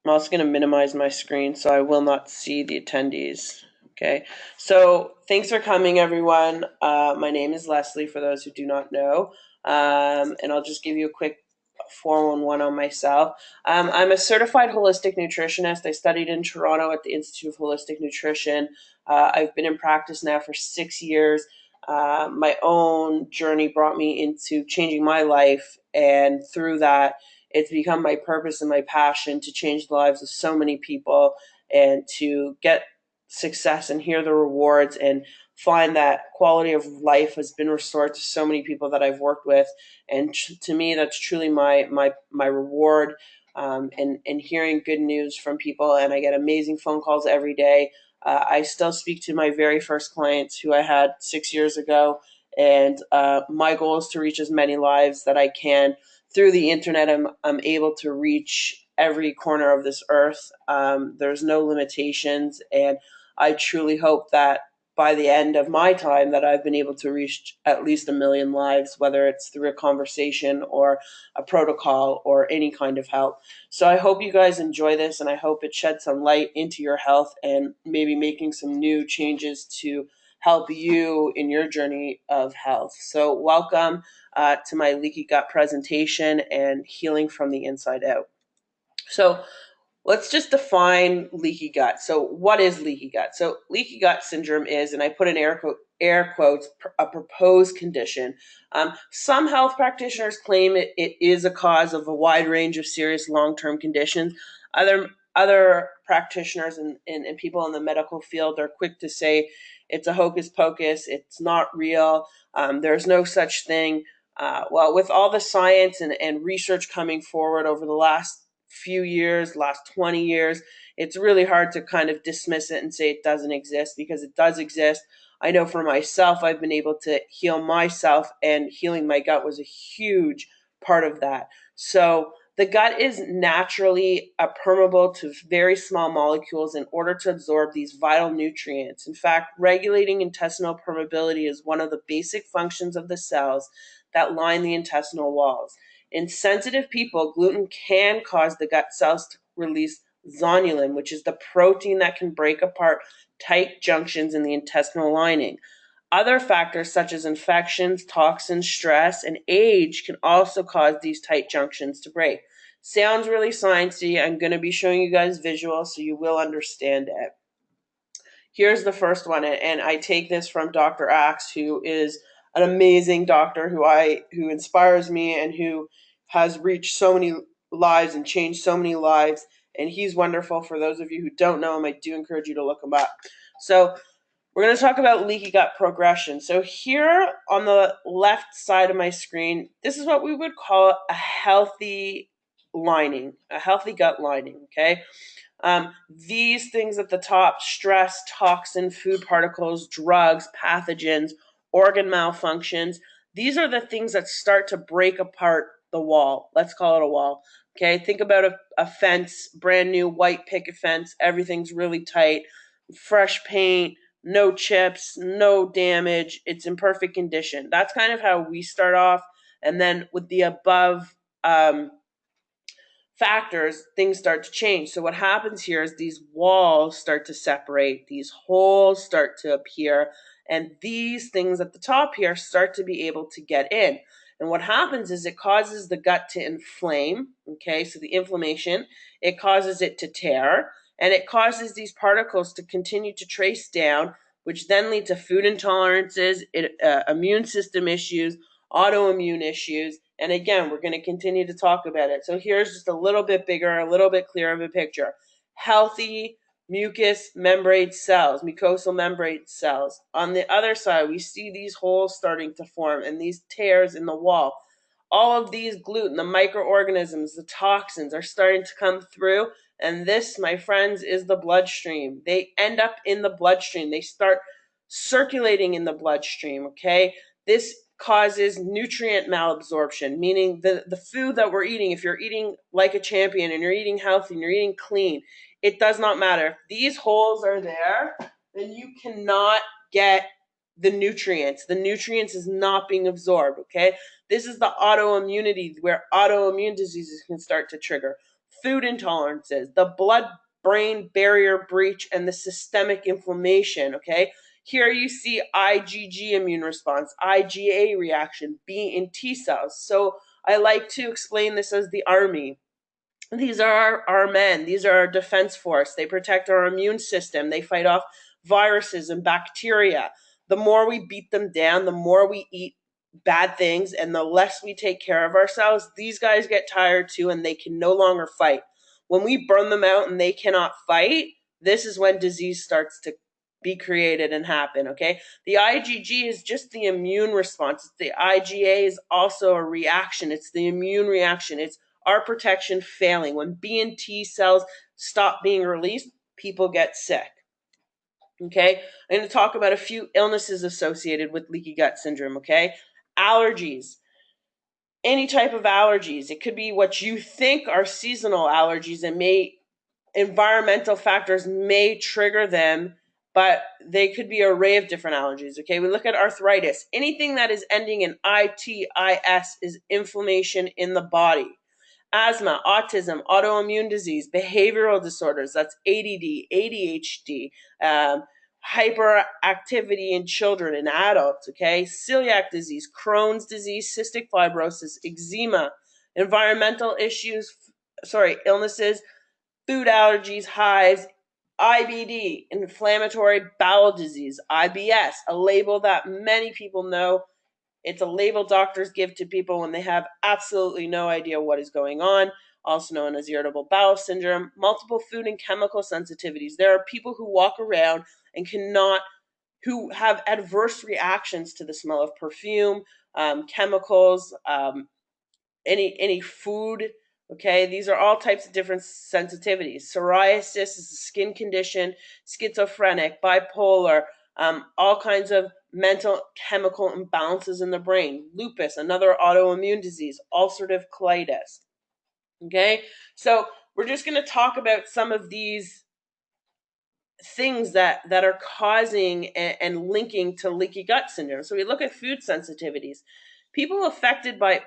I'm also going to minimize my screen so I will not see the attendees. Okay, so thanks for coming, everyone. My name is Leslie, for those who do not know, and I'll just give you a quick 411 on myself. I'm a certified holistic nutritionist. I studied in Toronto at the Institute of Holistic Nutrition. I've been in practice now for 6 years. My own journey brought me into changing my life, and through that, it's become my purpose and my passion to change the lives of so many people and to get success and hear the rewards and find that quality of life has been restored to so many people that I've worked with. And to me, that's truly my reward. And hearing good news from people, and I get amazing phone calls every day. I still speak to my very first clients who I had 6 years ago, and my goal is to reach as many lives that I can through the internet. I'm able to reach every corner of this earth. There's no limitations, and I truly hope that by the end of my time that I've been able to reach at least 1 million lives, whether it's through a conversation or a protocol or any kind of help. So I hope you guys enjoy this, and I hope it sheds some light into your health and maybe making some new changes to help you in your journey of health. So welcome to my leaky gut presentation and healing from the inside out. So let's just define leaky gut. So what is leaky gut? So leaky gut syndrome is, and I put in air quotes, a proposed condition. Some health practitioners claim it is a cause of a wide range of serious long-term conditions. Other practitioners and people in the medical field are quick to say it's a hocus pocus, it's not real, there's no such thing. Well, with all the science and research coming forward over the last few years, last 20 years, it's really hard to kind of dismiss it and say it doesn't exist, because it does exist. I know for myself, I've been able to heal myself, and healing my gut was a huge part of that. So the gut is naturally permeable to very small molecules in order to absorb these vital nutrients. In fact, regulating intestinal permeability is one of the basic functions of the cells that line the intestinal walls. In sensitive people, gluten can cause the gut cells to release zonulin, which is the protein that can break apart tight junctions in the intestinal lining. Other factors such as infections, toxins, stress, and age can also cause these tight junctions to break. Sounds really sciencey. I'm going to be showing you guys visuals so you will understand it. Here's the first one, and I take this from Dr. Axe, who is an amazing doctor who inspires me and who has reached so many lives and changed so many lives, and he's wonderful. For those of you who don't know him, I do encourage you to look him up. So we're going to talk about leaky gut progression. So here on the left side of my screen, this is what we would call a healthy lining, a healthy gut lining, okay? These things at the top: stress, toxin, food particles, drugs, pathogens, organ malfunctions. These are the things that start to break apart the wall. Let's call it a wall. Okay, think about a fence, brand new white picket fence. Everything's really tight, fresh paint, no chips, no damage. It's in perfect condition. That's kind of how we start off. And then with the above factors, things start to change. So what happens here is these walls start to separate, these holes start to appear, and these things at the top here start to be able to get in. And what happens is it causes the gut to inflame, okay? So the inflammation, it causes it to tear, and it causes these particles to continue to trace down, which then lead to food intolerances, immune system issues, autoimmune issues. And again, we're going to continue to talk about it. So here's just a little bit bigger, a little bit clearer of a picture. Healthy mucous membrane cells, mucosal membrane cells. On the other side, we see these holes starting to form and these tears in the wall. All of these gluten, the microorganisms, the toxins are starting to come through. And this, my friends, is the bloodstream. They end up in the bloodstream. They start circulating in the bloodstream, okay? This causes nutrient malabsorption, meaning the food that we're eating, if you're eating like a champion and you're eating healthy and you're eating clean, it does not matter. If these holes are there, then you cannot get the nutrients. The nutrients is not being absorbed, okay? This is the autoimmunity where autoimmune diseases can start to trigger. food intolerances, the blood-brain barrier breach, and the systemic inflammation, okay? Here you see IgG immune response, IgA reaction, B and T cells. So I like to explain this as the army. These are our men. These are our defense force. They protect our immune system. They fight off viruses and bacteria. The more we beat them down, the more we eat bad things, and the less we take care of ourselves, these guys get tired too, and they can no longer fight. When we burn them out and they cannot fight, this is when disease starts to be created and happen, okay? The IgG is just the immune response. The IgA is also a reaction. It's the immune reaction. It's our protection failing. When B and T cells stop being released, people get sick. Okay, I'm going to talk about a few illnesses associated with leaky gut syndrome. Okay, allergies. Any type of allergies. It could be what you think are seasonal allergies, and environmental factors may trigger them, but they could be an array of different allergies. Okay, we look at arthritis. Anything that is ending in itis is inflammation in the body. Asthma, autism, autoimmune disease, behavioral disorders, that's ADD, ADHD, hyperactivity in children and adults, okay? Celiac disease, Crohn's disease, cystic fibrosis, eczema, environmental illnesses, food allergies, hives, IBD, inflammatory bowel disease, IBS, a label that many people know. It's a label doctors give to people when they have absolutely no idea what is going on, also known as irritable bowel syndrome, multiple food and chemical sensitivities. There are people who walk around and who have adverse reactions to the smell of perfume, chemicals, any food. Okay, these are all types of different sensitivities. Psoriasis is a skin condition, schizophrenic, bipolar, all kinds of mental chemical imbalances in the brain. Lupus, another autoimmune disease, ulcerative colitis. Okay, so we're just going to talk about some of these things that are causing and linking to leaky gut syndrome. So we look at food sensitivities. People affected by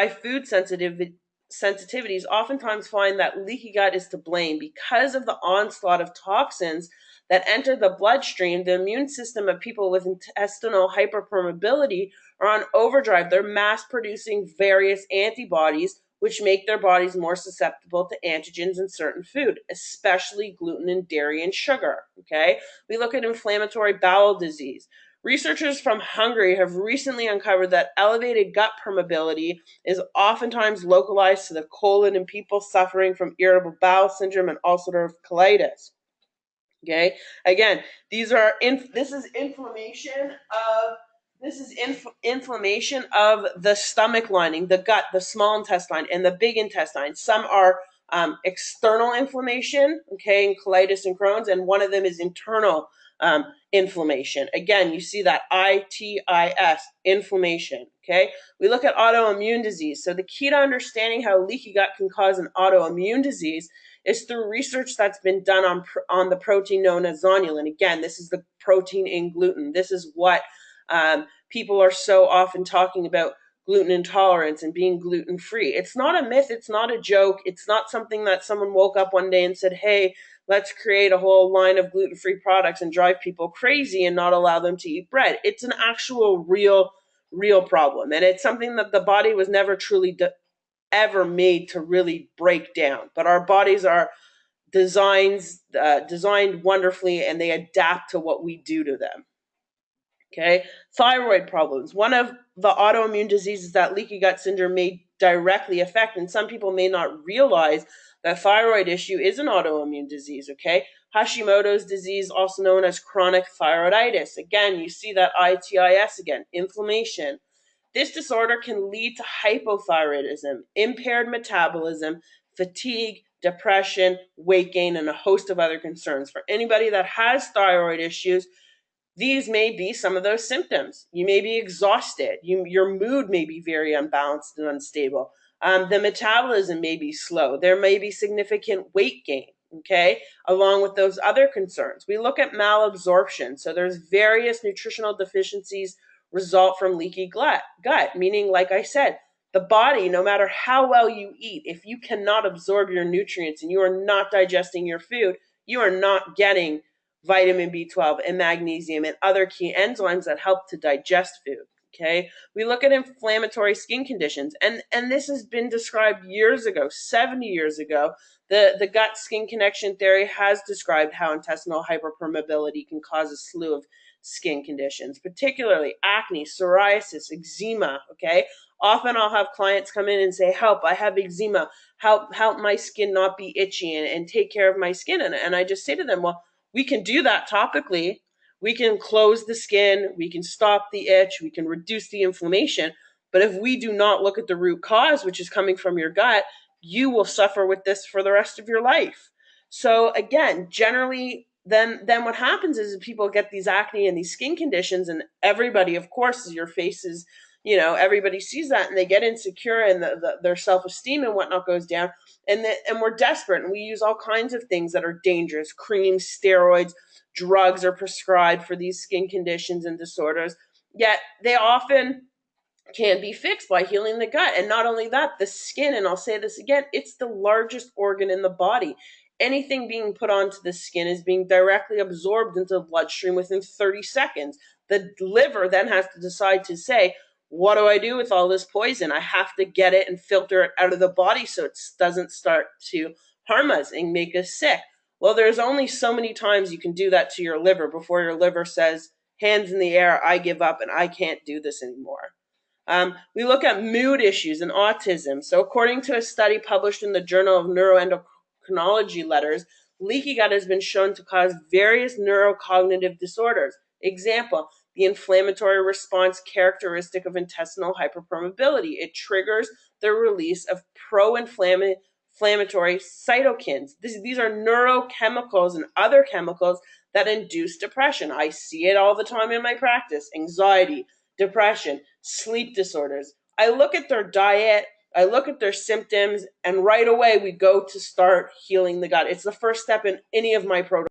food sensitivities oftentimes find that leaky gut is to blame because of the onslaught of toxins that enter the bloodstream. The immune system of people with intestinal hyperpermeability are on overdrive. They're mass producing various antibodies which make their bodies more susceptible to antigens in certain food, especially gluten and dairy and sugar. Okay, we look at inflammatory bowel disease. Researchers from Hungary have recently uncovered that elevated gut permeability is oftentimes localized to the colon in people suffering from irritable bowel syndrome and ulcerative colitis. Okay, again, this is inflammation of the stomach lining, the gut, the small intestine, and the big intestine. Some are external inflammation, okay, in colitis and Crohn's, and one of them is internal inflammation. Again, you see that ITIS, inflammation, okay? We look at autoimmune disease. So the key to understanding how leaky gut can cause an autoimmune disease is through research that's been done on the protein known as zonulin. Again, this is the protein in gluten. This is what people are so often talking about, gluten intolerance and being gluten-free. It's not a myth. It's not a joke. It's not something that someone woke up one day and said, hey, let's create a whole line of gluten-free products and drive people crazy and not allow them to eat bread. It's an actual real problem. And it's something that the body was never truly ever made to really break down. But our bodies are designed wonderfully, and they adapt to what we do to them. Okay, thyroid problems. One of the autoimmune diseases that leaky gut syndrome may directly affect, and some people may not realize that thyroid issue is an autoimmune disease. Okay, Hashimoto's disease, also known as chronic thyroiditis. Again, you see that ITIS again, inflammation. This disorder can lead to hypothyroidism, impaired metabolism, fatigue, depression, weight gain, and a host of other concerns. For anybody that has thyroid issues, these may be some of those symptoms. You may be exhausted. Your mood may be very unbalanced and unstable. The metabolism may be slow. There may be significant weight gain, okay, along with those other concerns. We look at malabsorption. So there's various nutritional deficiencies result from leaky gut, meaning, like I said, The body, no matter how well you eat, if you cannot absorb your nutrients and you are not digesting your food, you are not getting vitamin B12 and magnesium and other key enzymes that help to digest food. Okay, we look at inflammatory skin conditions, and this has been described years ago, 70 years ago. The gut skin connection theory has described how intestinal hyperpermeability can cause a slew of skin conditions, particularly acne, psoriasis, eczema. Okay, often I'll have clients come in and say, help, I have eczema, help my skin not be itchy and take care of my skin. And I just say to them, well, we can do that topically. We can close the skin, we can stop the itch, we can reduce the inflammation. But if we do not look at the root cause, which is coming from your gut, you will suffer with this for the rest of your life. So again, generally, then what happens is people get these acne and these skin conditions, and everybody, of course, your face is, everybody sees that, and they get insecure, and their self-esteem and whatnot goes down, and we're desperate, and we use all kinds of things that are dangerous, creams, steroids, drugs are prescribed for these skin conditions and disorders, yet they often can be fixed by healing the gut. And not only that, the skin, and I'll say this again, it's the largest organ in the body. Anything being put onto the skin is being directly absorbed into the bloodstream within 30 seconds. The liver then has to decide to say, what do I do with all this poison? I have to get it and filter it out of the body so it doesn't start to harm us and make us sick. Well, there's only so many times you can do that to your liver before your liver says, hands in the air, I give up and I can't do this anymore. We look at mood issues and autism. So according to a study published in the Journal of Neuroendocrinology Letters, leaky gut has been shown to cause various neurocognitive disorders. Example, the inflammatory response characteristic of intestinal hyperpermeability. It triggers the release of pro-inflammatory cytokines. These are neurochemicals and other chemicals that induce depression. I see it all the time in my practice. Anxiety, depression, sleep disorders. I look at their diet, I look at their symptoms, and right away we go to start healing the gut. It's the first step in any of my protocols.